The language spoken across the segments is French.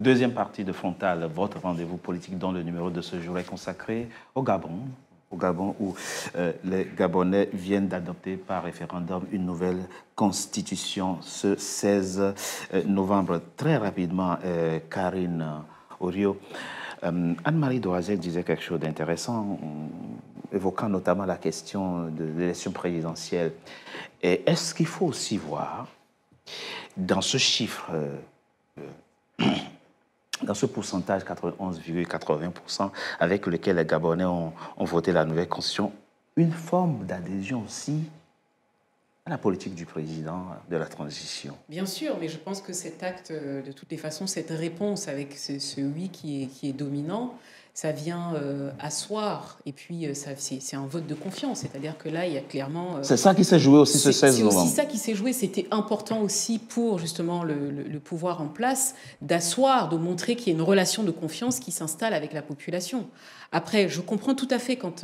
Deuxième partie de Frontal, votre rendez-vous politique dont le numéro de ce jour est consacré au Gabon. Au Gabon où les Gabonais viennent d'adopter par référendum une nouvelle constitution ce 16 novembre. Très rapidement, Karine Orio, Anne-Marie Doazek disait quelque chose d'intéressant, évoquant notamment la question de l'élection présidentielle. Et est-ce qu'il faut aussi voir dans ce chiffre, dans ce pourcentage 91,80% avec lequel les Gabonais ont voté la nouvelle constitution, une forme d'adhésion aussi à la politique du président de la transition? Bien sûr, mais je pense que cet acte, de toutes les façons, cette réponse avec ce oui qui est dominant, ça vient asseoir. Et puis, c'est un vote de confiance. C'est-à-dire que là, il y a clairement... c'est ça qui s'est joué aussi ce 16 novembre. C'est aussi ça qui s'est joué. C'était important aussi pour, justement, le pouvoir en place, d'asseoir, de montrer qu'il y a une relation de confiance qui s'installe avec la population. Après, je comprends tout à fait quand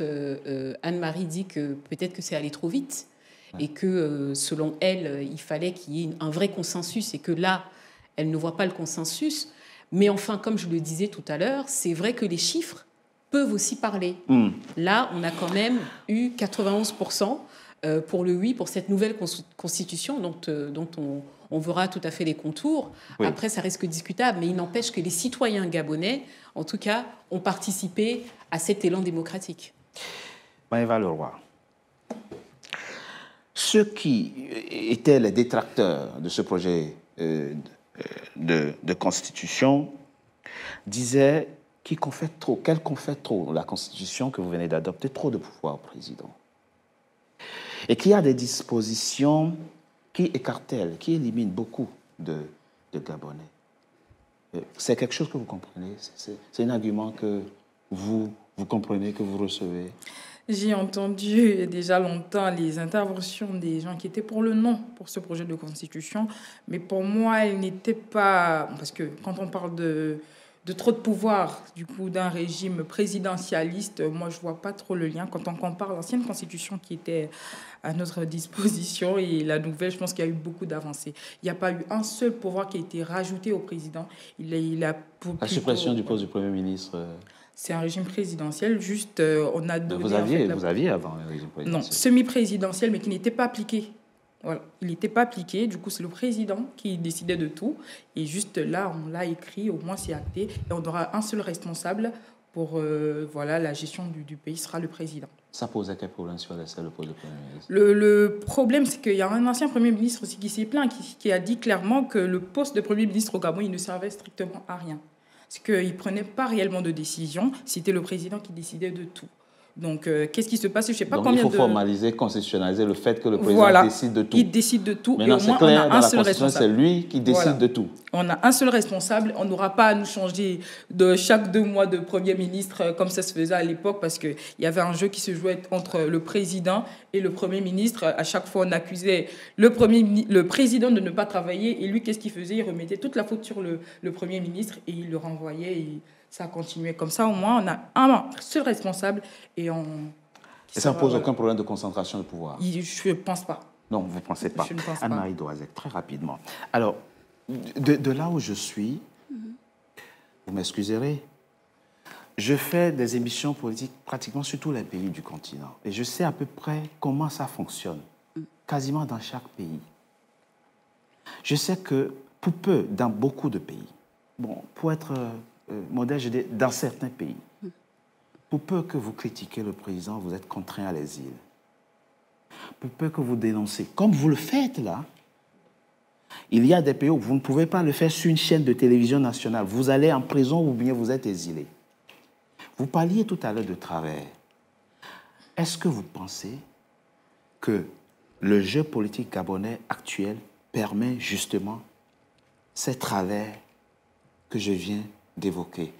Anne-Marie dit que peut-être que c'est allé trop vite et que, selon elle, il fallait qu'il y ait un vrai consensus et que là, elle ne voit pas le consensus. Mais enfin, comme je le disais tout à l'heure, c'est vrai que les chiffres peuvent aussi parler. Là, on a quand même eu 91% pour le oui, pour cette nouvelle constitution dont on verra tout à fait les contours. Oui. Après, ça reste discutable, mais il n'empêche que les citoyens gabonais, en tout cas, ont participé à cet élan démocratique. Maëva Leroy, ceux qui étaient les détracteurs de ce projet de constitution disaient qu'elle confère trop la constitution que vous venez d'adopter, trop de pouvoir au président. Et qu'il y a des dispositions qui écartèlent, qui éliminent beaucoup de Gabonais. C'est quelque chose que vous comprenez? C'est un argument que vous comprenez, que vous recevez? J'ai entendu déjà longtemps les interventions des gens qui étaient pour le non, pour ce projet de constitution. Mais pour moi, elle n'était pas... Parce que quand on parle de trop de pouvoir, du coup, d'un régime présidentialiste, moi, je ne vois pas trop le lien. Quand on compare l'ancienne constitution qui était à notre disposition et la nouvelle, je pense qu'il y a eu beaucoup d'avancées. Il n'y a pas eu un seul pouvoir qui a été rajouté au président. La suppression du poste du Premier ministre... C'est un régime présidentiel, juste on a donné... Vous aviez avant un régime présidentiel? Non, semi-présidentiel, mais qui n'était pas appliqué. Voilà, il n'était pas appliqué, du coup c'est le président qui décidait de tout. Et juste là, on l'a écrit, au moins c'est acté. Et on aura un seul responsable pour la gestion du pays, sera le président. Ça posait quel problème sur le poste de Premier ministre? Le problème, c'est qu'il y a un ancien Premier ministre aussi qui s'est plaint, qui a dit clairement que le poste de Premier ministre au Gabon, il ne servait strictement à rien. C'est qu'il ne prenait pas réellement de décision, c'était le président qui décidait de tout. Donc, qu'est-ce qui se passe? Je sais pas combien de... il faut formaliser, constitutionnaliser le fait que le président décide de tout. Il décide de tout. Maintenant, c'est clair, dans la Constitution, c'est lui qui décide de tout. On a un seul responsable. On n'aura pas à nous changer de chaque 2 mois de Premier ministre comme ça se faisait à l'époque parce qu'il y avait un jeu qui se jouait entre le président et le Premier ministre. À chaque fois, on accusait le président de ne pas travailler. Et lui, qu'est-ce qu'il faisait? Il remettait toute la faute sur le Premier ministre et il le renvoyait. Et ça continuait comme ça. Au moins, on a un seul responsable et ça ne pose aucun problème de concentration de pouvoir? Je ne pense pas. Non, vous ne pensez pas. Je ne pense pas. Anne-Marie Doazek, très rapidement. Alors, de là où je suis, vous m'excuserez, je fais des émissions politiques pratiquement sur tous les pays du continent. Et je sais à peu près comment ça fonctionne, quasiment dans chaque pays. Je sais que, pour peu, dans beaucoup de pays, bon, pour être modeste, je dis dans certains pays, pour peu que vous critiquez le président, vous êtes contraint à l'exil. Pour peu que vous dénoncez, comme vous le faites là, il y a des pays où vous ne pouvez pas le faire sur une chaîne de télévision nationale. Vous allez en prison ou bien vous êtes exilé. Vous parliez tout à l'heure de travers. Est-ce que vous pensez que le jeu politique gabonais actuel permet justement ces travers que je viens d'évoquer?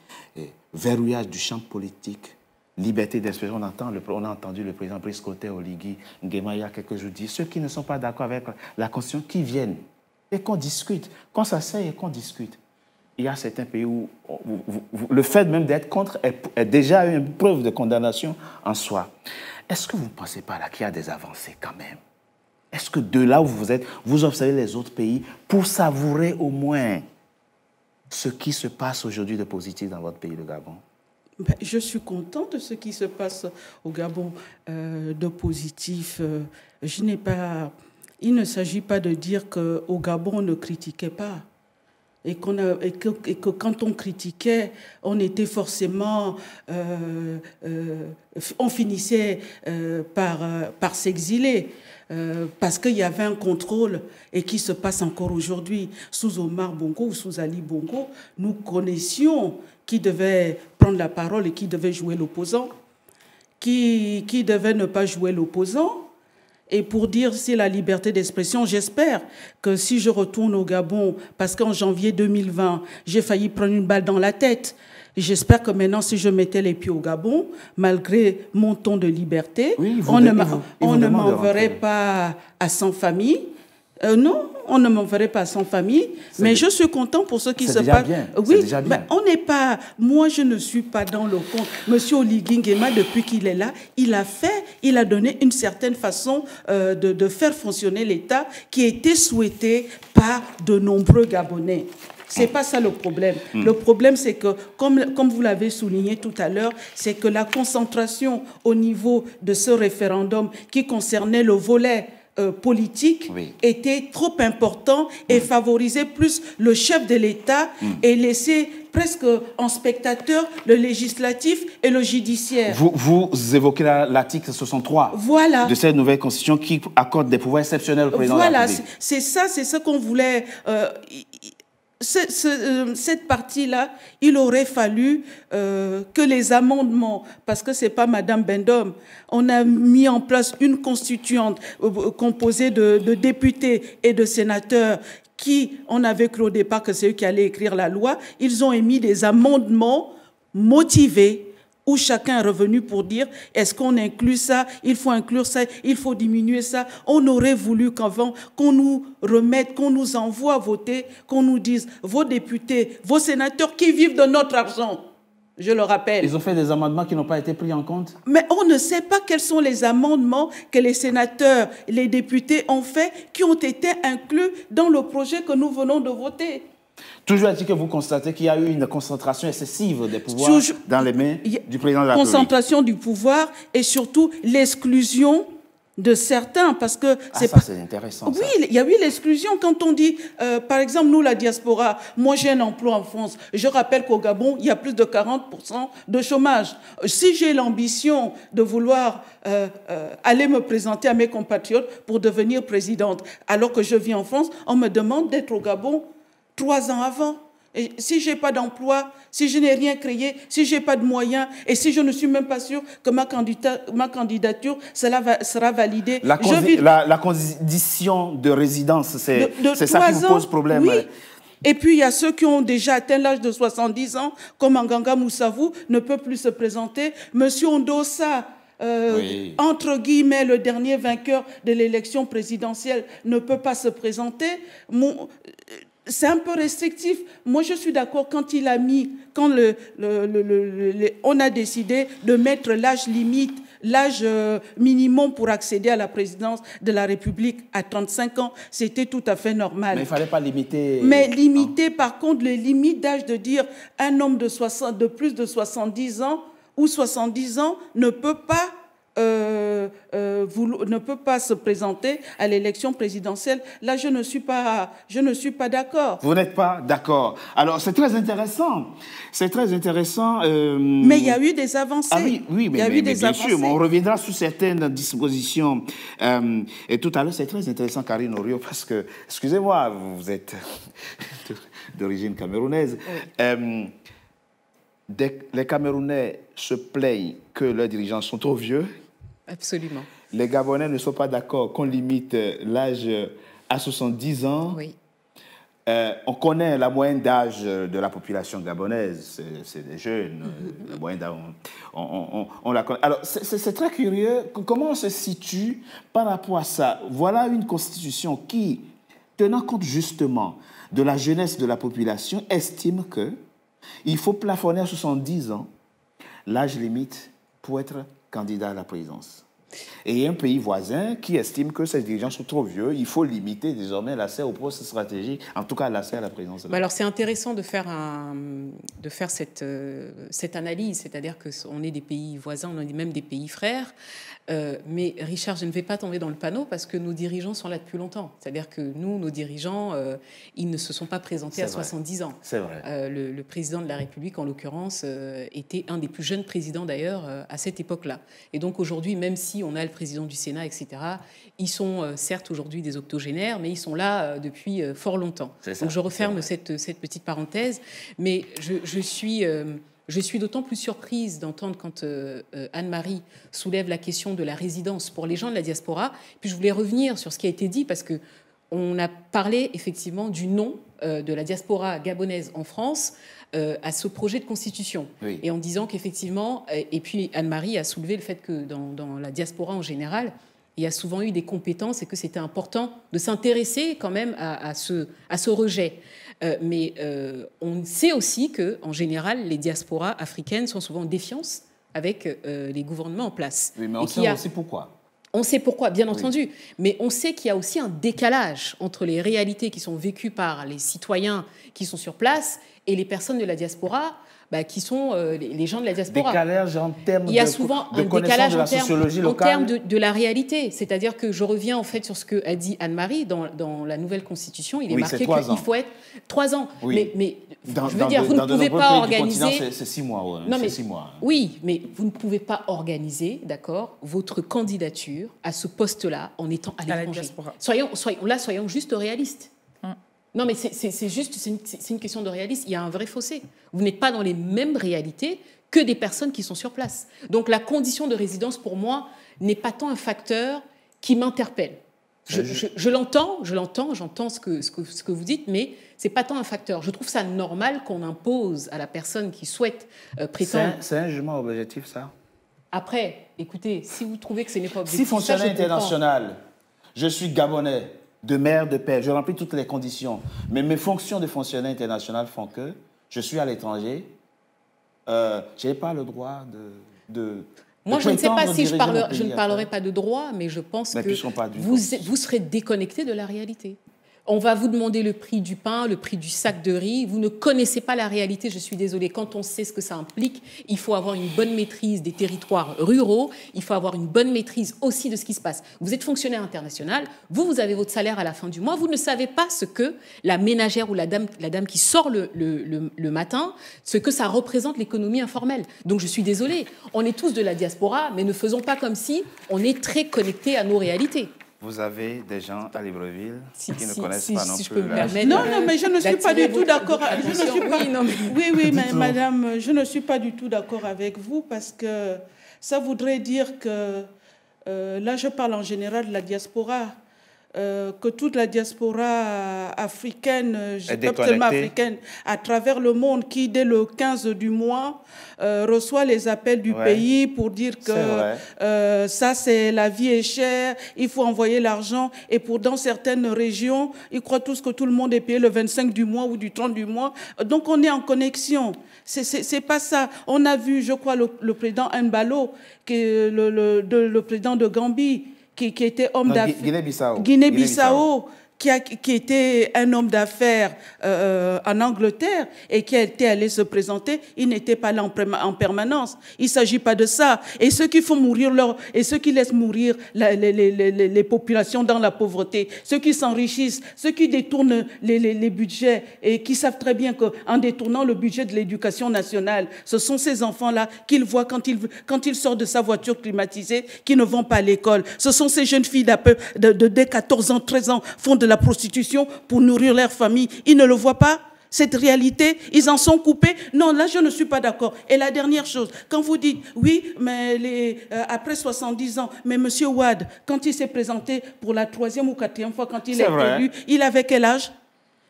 Verrouillage du champ politique, liberté d'expression. On a entendu le président Brice Clotaire Oligui Nguema il y a quelques jours dire ceux qui ne sont pas d'accord avec la Constitution, qui viennent et qu'on discute, qu'on s'asseye et qu'on discute. Il y a certains pays où le fait même d'être contre est déjà une preuve de condamnation en soi. Est-ce que vous ne pensez pas là qu'il y a des avancées quand même? Est-ce que de là où vous êtes, vous observez les autres pays pour savourer au moins ce qui se passe aujourd'hui de positif dans votre pays, le Gabon? Ben, je suis contente de ce qui se passe au Gabon de positif. Il ne s'agit pas de dire qu'au Gabon, on ne critiquait pas. Et que quand on critiquait, on était forcément... on finissait par s'exiler. Parce qu'il y avait un contrôle et qui se passe encore aujourd'hui. Sous Omar Bongo ou sous Ali Bongo, nous connaissions qui devait prendre la parole et qui devait jouer l'opposant, qui devait ne pas jouer l'opposant. Et pour dire c'est la liberté d'expression, j'espère que si je retourne au Gabon, parce qu'en janvier 2020, j'ai failli prendre une balle dans la tête, j'espère que maintenant, si je mettais les pieds au Gabon, malgré mon ton de liberté, oui, on ne m'enverrait pas à 100 familles. Non, on ne m'enverrait pas à 100 familles, mais je suis content pour ce qui se passe. Oui, mais on n'est pas... Moi, je ne suis pas dans le compte. Monsieur Oligui Nguema, depuis qu'il est là, il a donné une certaine façon de faire fonctionner l'État qui était souhaité par de nombreux Gabonais. C'est pas ça le problème. Le problème, c'est que, comme vous l'avez souligné tout à l'heure, c'est que la concentration au niveau de ce référendum qui concernait le volet politique était trop important et favorisait plus le chef de l'État et laissait presque en spectateur le législatif et le judiciaire. Vous évoquez l'article 63 de cette nouvelle constitution qui accorde des pouvoirs exceptionnels au président de la République. Voilà, c'est ce qu'on voulait... cette partie-là, il aurait fallu que les amendements, parce que ce n'est pas Madame Bendom, on a mis en place une constituante composée de députés et de sénateurs qui, on avait cru au départ que c'est eux qui allaient écrire la loi, ils ont émis des amendements motivés où chacun est revenu pour dire est-ce qu'on inclut ça, il faut inclure ça, il faut diminuer ça. On aurait voulu qu'avant qu'on nous remette, qu'on nous envoie voter, qu'on nous dise vos députés, vos sénateurs qui vivent de notre argent. Je le rappelle. Ils ont fait des amendements qui n'ont pas été pris en compte. Mais on ne sait pas quels sont les amendements que les sénateurs, les députés ont fait, qui ont été inclus dans le projet que nous venons de voter. Toujours est-il que vous constatez qu'il y a eu une concentration excessive des pouvoirs dans les mains du président de la République. Concentration du pouvoir et surtout l'exclusion de certains, parce que c'est intéressant. Oui, il y a eu l'exclusion quand on dit, par exemple, nous, la diaspora, moi j'ai un emploi en France. Je rappelle qu'au Gabon, il y a plus de 40% de chômage. Si j'ai l'ambition de vouloir aller me présenter à mes compatriotes pour devenir présidente, alors que je vis en France, on me demande d'être au Gabon 3 ans avant. Et si je n'ai pas d'emploi, si je n'ai rien créé, si je n'ai pas de moyens, et si je ne suis même pas sûr que ma candidature sera validée. La condition de résidence, c'est ça qui vous pose problème. Oui. Et puis, il y a ceux qui ont déjà atteint l'âge de 70 ans, comme Nganga Moussavou, ne peut plus se présenter. Monsieur Ondossa, entre guillemets, le dernier vainqueur de l'élection présidentielle, ne peut pas se présenter. C'est un peu restrictif. Moi, je suis d'accord quand il a mis, quand on a décidé de mettre l'âge limite, l'âge minimum pour accéder à la présidence de la République à 35 ans, c'était tout à fait normal. Mais il ne fallait pas limiter... Mais limiter, par contre, les limites d'âge de dire un homme de plus de 70 ans ou 70 ans ne peut pas se présenter à l'élection présidentielle. Là, je ne suis pas d'accord. Vous n'êtes pas d'accord. Alors, c'est très intéressant. C'est très intéressant. Mais il y a eu des avancées. Ah oui, mais bien sûr. On reviendra sur certaines dispositions. Et tout à l'heure, c'est très intéressant, Karine Orio, parce que, excusez-moi, vous êtes d'origine camerounaise. Oui. Les Camerounais se plaignent que leurs dirigeants sont trop vieux. Absolument. Les Gabonais ne sont pas d'accord qu'on limite l'âge à 70 ans. Oui. On connaît la moyenne d'âge de la population gabonaise, c'est des jeunes. La moyenne d'âge, on la connaît. Alors, c'est très curieux. Comment on se situe par rapport à ça? Voilà une constitution qui, tenant compte justement de la jeunesse de la population, estime qu'il faut plafonner à 70 ans l'âge limite pour être candidat à la présidence. Et il y a un pays voisin qui estime que ces dirigeants sont trop vieux. Il faut limiter désormais l'accès au poste stratégique, en tout cas l'accès à la présidence. Alors c'est intéressant de faire, cette analyse, c'est-à-dire qu'on est des pays voisins, on est même des pays frères. Mais Richard, je ne vais pas tomber dans le panneau parce que nos dirigeants sont là depuis longtemps. C'est-à-dire que nous, nos dirigeants, ils ne se sont pas présentés à 70 ans. C'est vrai. Le président de la République, en l'occurrence, était un des plus jeunes présidents d'ailleurs à cette époque-là. Et donc aujourd'hui, même si on a le président du Sénat, etc., ils sont certes aujourd'hui des octogénaires, mais ils sont là depuis fort longtemps. Donc je referme cette petite parenthèse. Mais je suis d'autant plus surprise d'entendre quand Anne-Marie soulève la question de la résidence pour les gens de la diaspora. Puis je voulais revenir sur ce qui a été dit parce qu'on a parlé effectivement du nom de la diaspora gabonaise en France à ce projet de constitution. Oui. Et en disant qu'effectivement, et puis Anne-Marie a soulevé le fait que dans la diaspora en général, il y a souvent eu des compétences et que c'était important de s'intéresser quand même à ce rejet. Mais on sait aussi qu'en général, les diasporas africaines sont souvent en défiance avec les gouvernements en place. Oui, mais on sait aussi pourquoi. On sait pourquoi, bien entendu. Mais on sait qu'il y a aussi un décalage entre les réalités qui sont vécues par les citoyens qui sont sur place et les personnes de la diaspora qui sont les gens de la diaspora. Décalage en termes Il y a souvent un décalage en termes de la réalité. C'est-à-dire que je reviens en fait sur ce qu'a dit Anne-Marie dans la nouvelle Constitution. Il est marqué qu'il faut être 3 ans. Oui. Mais je veux dire, vous ne pouvez pas organiser... C'est 6 mois, ouais. Non, mais, 6 mois. Oui, mais vous ne pouvez pas organiser, d'accord, votre candidature à ce poste-là en étant à l'étranger. Soyons juste réalistes. Non, mais c'est une question de réalisme. Il y a un vrai fossé. Vous n'êtes pas dans les mêmes réalités que des personnes qui sont sur place. Donc la condition de résidence, pour moi, n'est pas tant un facteur qui m'interpelle. Je l'entends, j'entends ce que vous dites, mais ce n'est pas tant un facteur. Je trouve ça normal qu'on impose à la personne qui souhaite prétendre... C'est un jugement objectif, ça? Après, écoutez, si vous trouvez que ce n'est pas objectif... Si fonctionnaire international, je suis gabonais, de mère, de père, je remplis toutes les conditions, mais mes fonctions de fonctionnaire international font que je suis à l'étranger, je n'ai pas le droit de moi, je ne sais pas si je ne parlerai pas de droit, mais je pense que vous serez déconnecté de la réalité. On va vous demander le prix du pain, le prix du sac de riz. Vous ne connaissez pas la réalité, je suis désolée. Quand on sait ce que ça implique, il faut avoir une bonne maîtrise des territoires ruraux. Il faut avoir une bonne maîtrise aussi de ce qui se passe. Vous êtes fonctionnaire international, vous avez votre salaire à la fin du mois. Vous ne savez pas ce que la ménagère ou la dame qui sort le matin, ce que ça représente l'économie informelle. Donc je suis désolée. On est tous de la diaspora, mais ne faisons pas comme si on est très connectés à nos réalités. Vous avez des gens à Libreville qui ne connaissent pas non plus. Je peux me permettre non, mais je ne suis pas du tout d'accord. Oui, mais madame, je ne suis pas du tout d'accord avec vous parce que ça voudrait dire que, là je parle en général de la diaspora, que toute la diaspora africaine, pas seulement africaine, à travers le monde, qui dès le 15 du mois reçoit les appels du pays pour dire que ça c'est la vie est chère, il faut envoyer l'argent, et dans certaines régions, ils croient tous que tout le monde est payé le 25 du mois ou du 30 du mois, donc on est en connexion. C'est pas ça. On a vu, je crois, le président Mbalo, qui est le président de Gambie, qui était homme d'affaires. Guinée-Bissau, qui était un homme d'affaires en Angleterre et qui était allé se présenter, il n'était pas là en permanence. Il ne s'agit pas de ça. Et ceux qui font mourir et ceux qui laissent mourir les populations dans la pauvreté, ceux qui s'enrichissent, ceux qui détournent les budgets et qui savent très bien qu'en détournant le budget de l'éducation nationale, ce sont ces enfants-là qu'ils voient quand ils sortent de sa voiture climatisée, qui ne vont pas à l'école. Ce sont ces jeunes filles dès 14 ans, 13 ans, font de la prostitution pour nourrir leur famille. Ils ne le voient pas, cette réalité, ils en sont coupés. Non, là, je ne suis pas d'accord. Et la dernière chose, quand vous dites, oui, mais après 70 ans, mais M. Wade, quand il s'est présenté pour la 3e ou 4e fois, quand il est élu, il avait quel âge?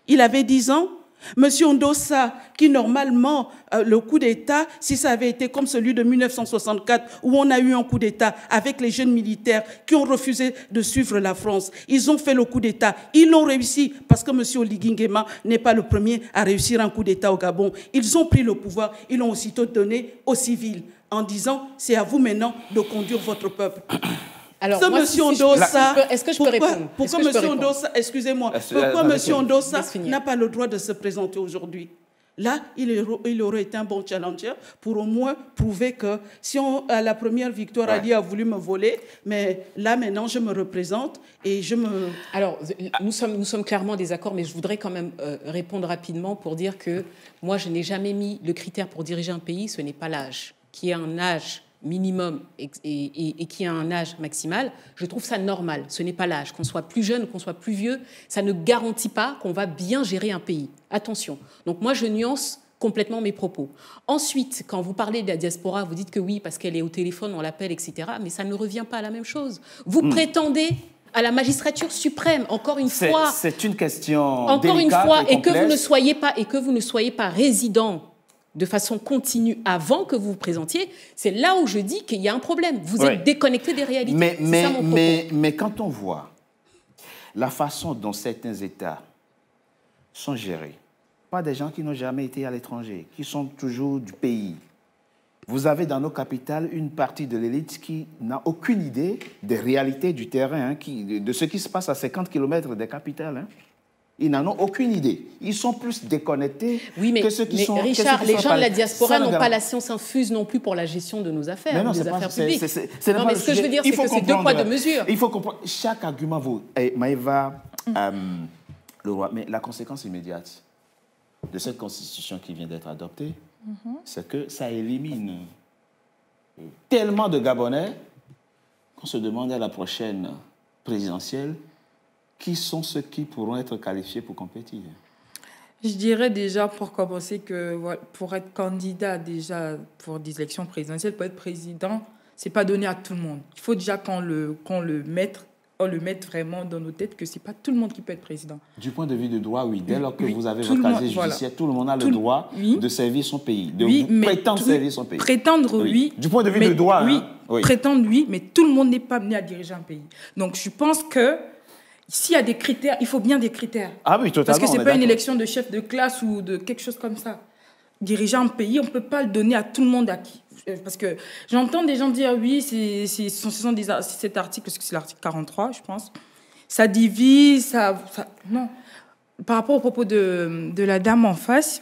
Il avait 10 ans. Monsieur Ndossa, qui normalement, le coup d'État, si ça avait été comme celui de 1964, où on a eu un coup d'État avec les jeunes militaires qui ont refusé de suivre la France, ils ont fait le coup d'État, ils l'ont réussi, parce que monsieur Oligui Nguema n'est pas le premier à réussir un coup d'État au Gabon. Ils ont pris le pouvoir, ils l'ont aussitôt donné aux civils, en disant, c'est à vous maintenant de conduire votre peuple. Alors, moi, monsieur Ndossa, est-ce que je peux répondre? Pourquoi monsieur Ndossa, excusez-moi, pourquoi monsieur Ndossa n'a pas le droit de se présenter aujourd'hui? Là, il aurait été un bon challenger pour au moins prouver que si à la première victoire, Ali a voulu me voler, mais là, maintenant, je me représente et je me... Alors, nous sommes clairement en désaccord, mais je voudrais quand même répondre rapidement pour dire que moi, je n'ai jamais mis le critère pour diriger un pays, ce n'est pas l'âge, qui est un âge minimum et qui a un âge maximal, je trouve ça normal. Ce n'est pas l'âge. Qu'on soit plus jeune ou qu'on soit plus vieux, ça ne garantit pas qu'on va bien gérer un pays. Attention. Donc moi, je nuance complètement mes propos. Ensuite, quand vous parlez de la diaspora, vous dites que oui, parce qu'elle est au téléphone, on l'appelle, etc. Mais ça ne revient pas à la même chose. Vous prétendez à la magistrature suprême, encore une fois. C'est une question encore délicate une fois, et que vous ne soyez pas résident de façon continue avant que vous vous présentiez, c'est là où je dis qu'il y a un problème. Vous êtes déconnecté des réalités. Mais quand on voit la façon dont certains États sont gérés, pas des gens qui n'ont jamais été à l'étranger, qui sont toujours du pays. Vous avez dans nos capitales une partie de l'élite qui n'a aucune idée des réalités du terrain, de ce qui se passe à 50 km des capitales. Ils n'en ont aucune idée. Ils sont plus déconnectés que ceux qui sont... Mais Richard, les gens de la diaspora n'ont pas la science infuse non plus pour la gestion de nos affaires, des affaires publiques. Non, mais ce que je veux dire, c'est que c'est deux poids, deux mesures. Il faut comprendre. Chaque argument vaut... Maëva, Leroy, mais la conséquence immédiate de cette constitution qui vient d'être adoptée, c'est que ça élimine tellement de Gabonais qu'on se demande à la prochaine présidentielle qui sont ceux qui pourront être qualifiés pour compétir? Je dirais déjà, pour commencer, que pour être candidat déjà pour des élections présidentielles, pour être président, ce n'est pas donné à tout le monde. Il faut déjà qu'on le mette vraiment dans nos têtes que ce n'est pas tout le monde qui peut être président. Du point de vue de droit, oui. Dès lors que vous avez votre casier judiciaire, tout le monde a le droit de servir son pays, de prétendre servir son pays. Prétendre, oui. Du point de vue de droit, prétendre, oui, mais tout le monde n'est pas amené à diriger un pays. Donc, je pense que s'il y a des critères, il faut bien des critères. Ah oui, totalement. Parce que ce n'est pas une élection de chef de classe ou de quelque chose comme ça. Diriger un pays, on ne peut pas le donner à tout le monde acquis. Parce que j'entends des gens dire, oui, cet article, parce que c'est l'article 43, je pense, ça divise, non. Par rapport au propos de la dame en face,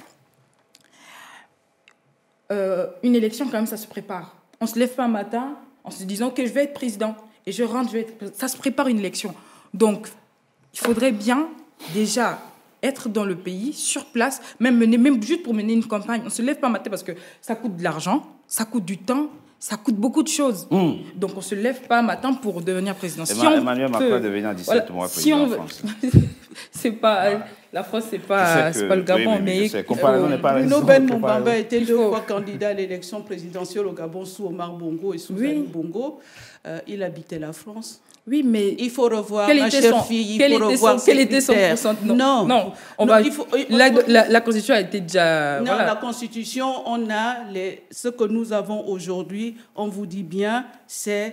une élection, quand même, ça se prépare. On ne se lève pas un matin en se disant, OK, je vais être président. Et je rentre, ça se prépare une élection. Donc, il faudrait bien déjà être dans le pays, sur place, même juste pour mener une campagne. On ne se lève pas matin parce que ça coûte de l'argent, ça coûte du temps, ça coûte beaucoup de choses. Donc, on ne se lève pas matin pour devenir président. Emmanuel Macron est devenu en 17 mois président de la France. La France, ce n'est pas le Gabon. Bruno Ben Moubamba était 2 fois candidat à l'élection présidentielle au Gabon sous Omar Bongo et sous Ali Bongo. Il habitait la France. Oui, mais il faut revoir, ma chère fille, il faut revoir quel était son pourcentage? Non. La Constitution a été déjà... Non, la Constitution, on a ce que nous avons aujourd'hui, on vous dit bien, ce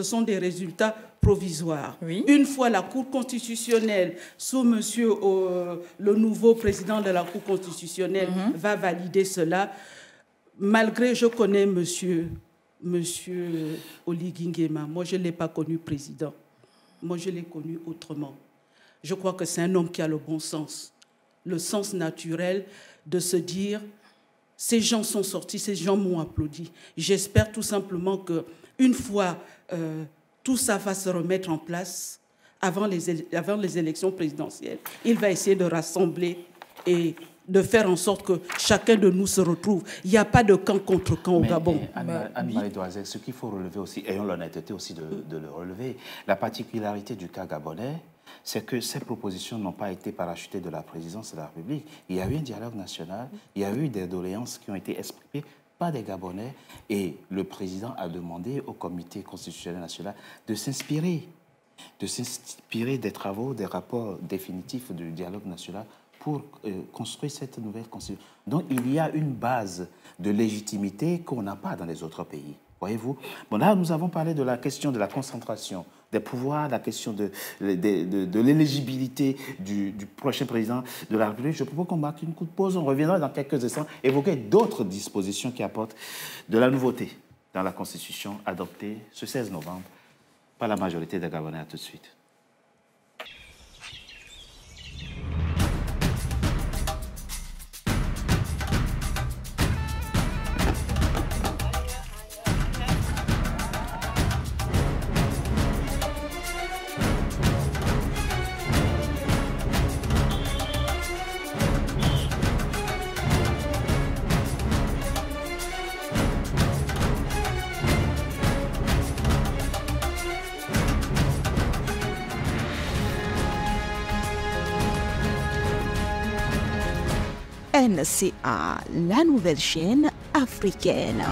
sont des résultats provisoires. Oui. Une fois la Cour constitutionnelle, sous le nouveau président de la Cour constitutionnelle, va valider cela, malgré, je connais Monsieur Oligui Nguema, moi je ne l'ai pas connu président. Moi je l'ai connu autrement. Je crois que c'est un homme qui a le bon sens, le sens naturel de se dire, ces gens sont sortis, ces gens m'ont applaudi. J'espère tout simplement qu'une fois tout ça va se remettre en place, avant les élections présidentielles, il va essayer de rassembler et de faire en sorte que chacun de nous se retrouve. Il n'y a pas de camp contre camp au Gabon. Anne-Marie Doisel, ce qu'il faut relever aussi, ayons l'honnêteté aussi de le relever, la particularité du cas gabonais, c'est que ces propositions n'ont pas été parachutées de la présidence de la République. Il y a eu un dialogue national, il y a eu des doléances qui ont été exprimées par des Gabonais, et le président a demandé au comité constitutionnel national de s'inspirer des travaux, des rapports définitifs du dialogue national pour construire cette nouvelle constitution. Donc, il y a une base de légitimité qu'on n'a pas dans les autres pays. Voyez-vous? Bon, là, nous avons parlé de la question de la concentration des pouvoirs, la question de l'éligibilité du prochain président de la République. Je propose qu'on marque une courte pause. On reviendra dans quelques instants évoquer d'autres dispositions qui apportent de la nouveauté dans la Constitution adoptée ce 16 novembre par la majorité des Gabonais. À tout de suite. NCA, la nouvelle chaîne africaine.